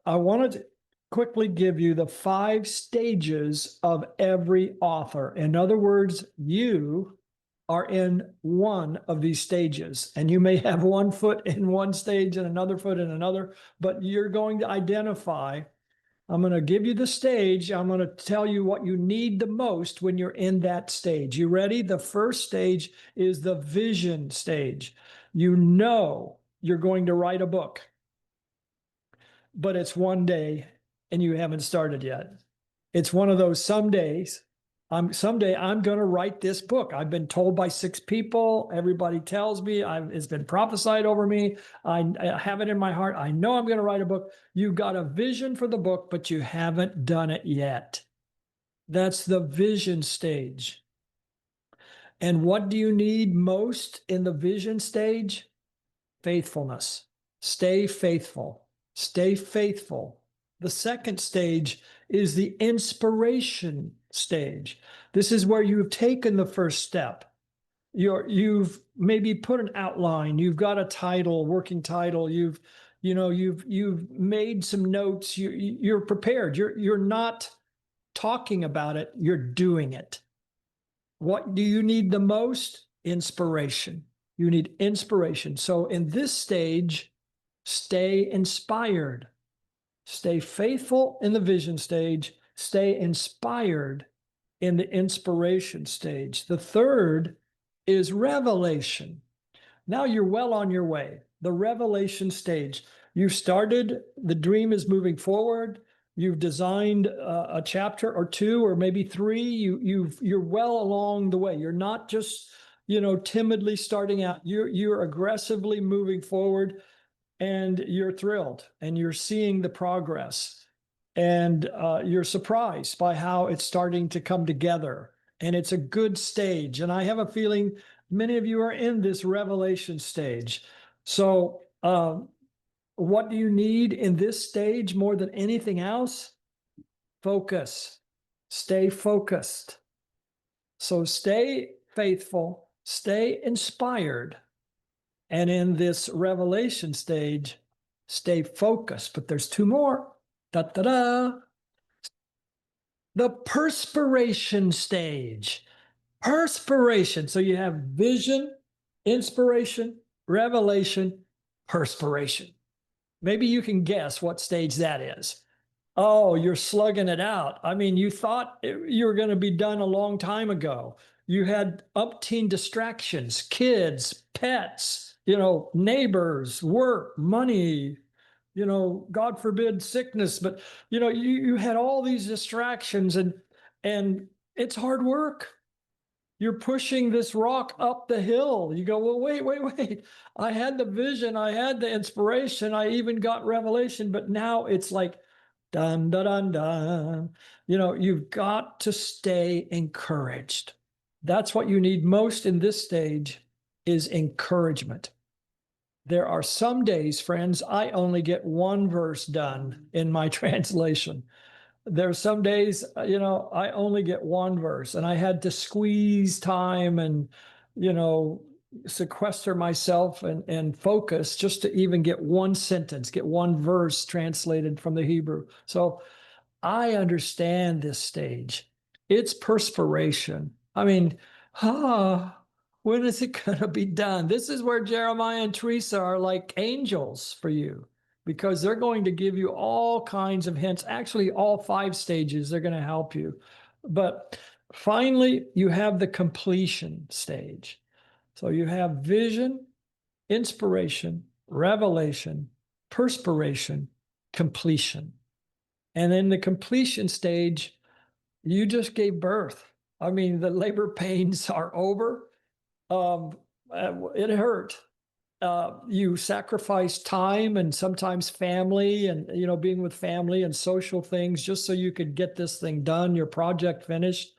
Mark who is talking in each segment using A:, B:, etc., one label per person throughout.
A: I wanted to quickly give you the 5 stages of every author. In other words, you are in one of these stages, and you may have one foot in one stage and another foot in another, but you're going to identify. I'm going to give you the stage. I'm going to tell you what you need the most when you're in that stage. You ready? The first stage is the vision stage. You know you're going to write a book, but it's one day and you haven't started yet. It's one of those someday I'm going to write this book. I've been told by 6 people. Everybody tells me it's been prophesied over me. I have it in my heart. I know I'm going to write a book. You've got a vision for the book, but you haven't done it yet. That's the vision stage. And what do you need most in the vision stage? Faithfulness. Stay faithful. Stay faithful. The second stage is the inspiration stage. This is where you've taken the first step. You've maybe put an outline. You've got a title, working title. You've made some notes. You're prepared. You're not talking about it. You're doing it. What do you need the most? Inspiration. You need inspiration. So in this stage, stay inspired. Stay faithful in the vision stage. Stay inspired in the inspiration stage. The third is revelation. Now you're well on your way. The revelation stage. You've started, the dream is moving forward. You've designed a chapter or 2 or maybe 3. You're well along the way. You're not just, timidly starting out. You're aggressively moving forward. And you're thrilled and you're seeing the progress and you're surprised by how it's starting to come together. And it's a good stage. And I have a feeling many of you are in this revelation stage. So what do you need in this stage more than anything else? Focus. Stay focused. So stay faithful, stay inspired. And in this revelation stage, stay focused. But there's 2 more. Da-da-da. The perspiration stage. Perspiration. So you have vision, inspiration, revelation, perspiration. Maybe you can guess what stage that is. Oh, you're slugging it out. I mean, you thought you were going to be done a long time ago. You had umpteen distractions, kids, pets, neighbors, work, money, God forbid sickness. But, you had all these distractions and it's hard work. You're pushing this rock up the hill. You go, well, wait. I had the vision. I had the inspiration. I even got revelation, but now it's like, dun, dun, dun, dun. You've got to stay encouraged. That's what you need most in this stage is encouragement. There are some days, friends, I only get 1 verse done in my translation. There are some days, I only get 1 verse and I had to squeeze time and, sequester myself and focus just to even get 1 sentence, get 1 verse translated from the Hebrew. So I understand this stage. It's perspiration. I mean, when is it going to be done? This is where Jeremiah and Teresa are like angels for you, because they're going to give you all kinds of hints. Actually, all 5 stages, they're going to help you. But finally, you have the completion stage. So you have vision, inspiration, revelation, perspiration, completion. And in the completion stage, you just gave birth. I mean, the labor pains are over. It hurt. You sacrifice time and sometimes family and, being with family and social things just so you could get this thing done, your project finished.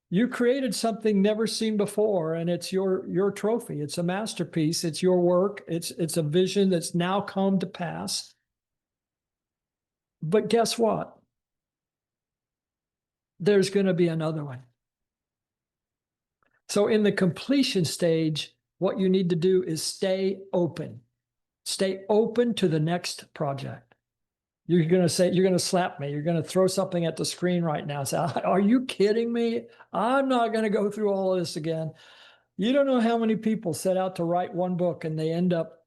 A: You created something never seen before, and it's your trophy. It's a masterpiece. It's your work. It's a vision that's now come to pass. But guess what? There's going to be another one. So in the completion stage, what you need to do is stay open. Stay open to the next project. You're going to say, you're going to slap me. You're going to throw something at the screen right now. Say, are you kidding me? I'm not going to go through all of this again. You don't know how many people set out to write one book and they end up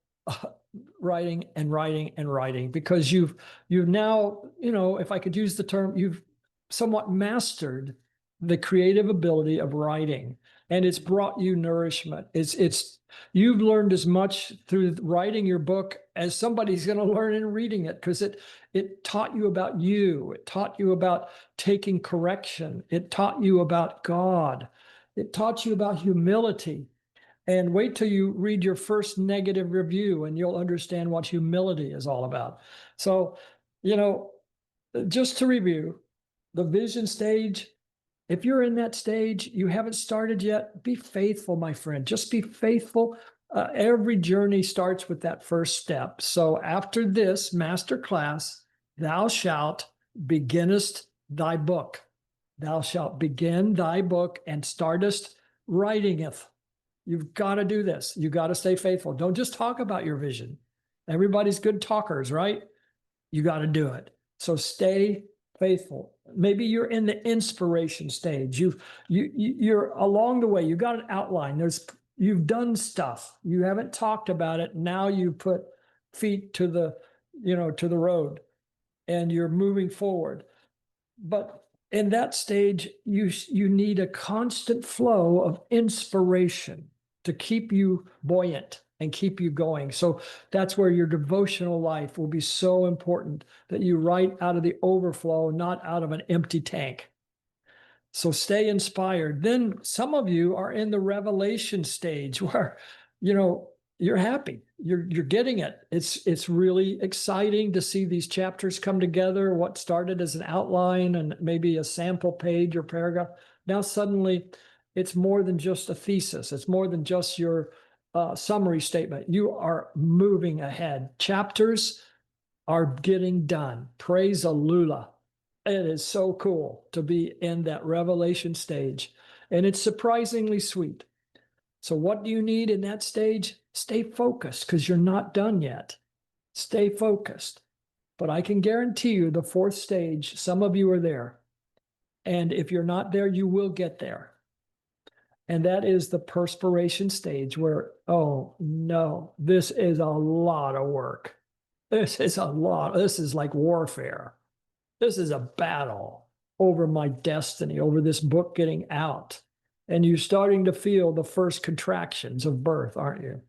A: writing and writing and writing because you've now, if I could use the term, you've somewhat mastered the creative ability of writing, and it's brought you nourishment. It's you've learned as much through writing your book as somebody's going to learn in reading it, because it taught you about you. It taught you about taking correction. It taught you about God. It taught you about humility. And wait till you read your first negative review and you'll understand what humility is all about. So, just to review, the vision stage, if you're in that stage, you haven't started yet, be faithful, my friend. Just be faithful. Every journey starts with that first step. So after this master class, thou shalt beginnest thy book. Thou shalt begin thy book and startest writingeth. You've got to do this. You got to stay faithful. Don't just talk about your vision. Everybody's good talkers, right? You got to do it. So stay faithful. Maybe you're in the inspiration stage. You're along the way. You got an outline. You've done stuff. You haven't talked about it. Now you put feet to the road, and you're moving forward. But in that stage, you need a constant flow of inspiration to keep you buoyant and keep you going. So that's where your devotional life will be so important, that you write out of the overflow, not out of an empty tank. So stay inspired. Then some of you are in the revelation stage where, you're happy. You're getting it. It's really exciting to see these chapters come together. What started as an outline and maybe a sample page or paragraph, now suddenly it's more than just a thesis. It's more than just your summary statement. You are moving ahead. Chapters are getting done. Praise Alula. It is so cool to be in that revelation stage, and it's surprisingly sweet. So what do you need in that stage? Stay focused, because you're not done yet. Stay focused. But I can guarantee you the fourth stage, some of you are there. And if you're not there, you will get there. And that is the perspiration stage where, oh no, this is a lot of work. This is a lot. This is like warfare. This is a battle over my destiny, over this book getting out. And you're starting to feel the first contractions of birth, aren't you?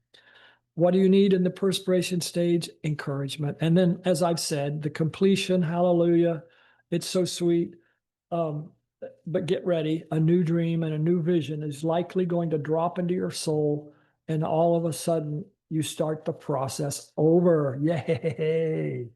A: What do you need in the perspiration stage? Encouragement. And then, as I've said, the completion, hallelujah. It's so sweet. But get ready. A new dream and a new vision is likely going to drop into your soul. And all of a sudden, you start the process over. Yay.